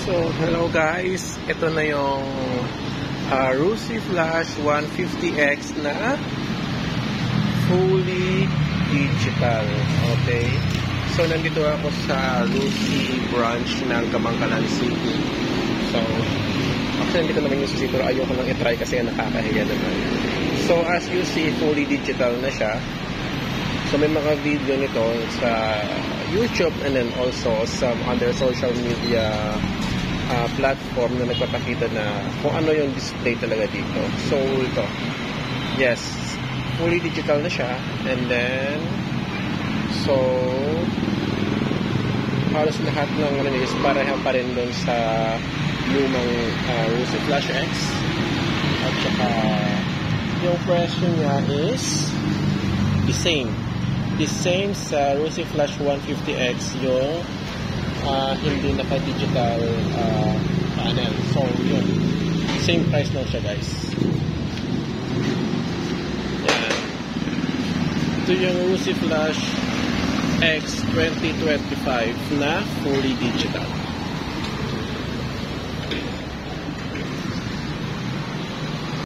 So, hello guys. Ito na yung Rusi Flash 150X na fully digital. Okay? So, nandito ako sa Rusi branch ng Kabangkalan City. So, actually, hindi ko naman yung susi, pero ayoko nang itry kasi nakakahiya naman. So, as you see, fully digital na siya. So, may mga video nito sa YouTube and then also some other social media platform na nagpapakita na kung ano yung display talaga dito. So, ito. Yes, fully digital na siya. And then, so, halos lahat ng ano is pareha pa rin doon sa lumang Rusi Flash X. At saka, yung presyo niya is the same. The same sa Rusi Flash 150X yung hindi naka-digital panel. So, yun. Same price lang siya, guys. Yan. Ito yung Rusi Flash X 2025 na fully digital.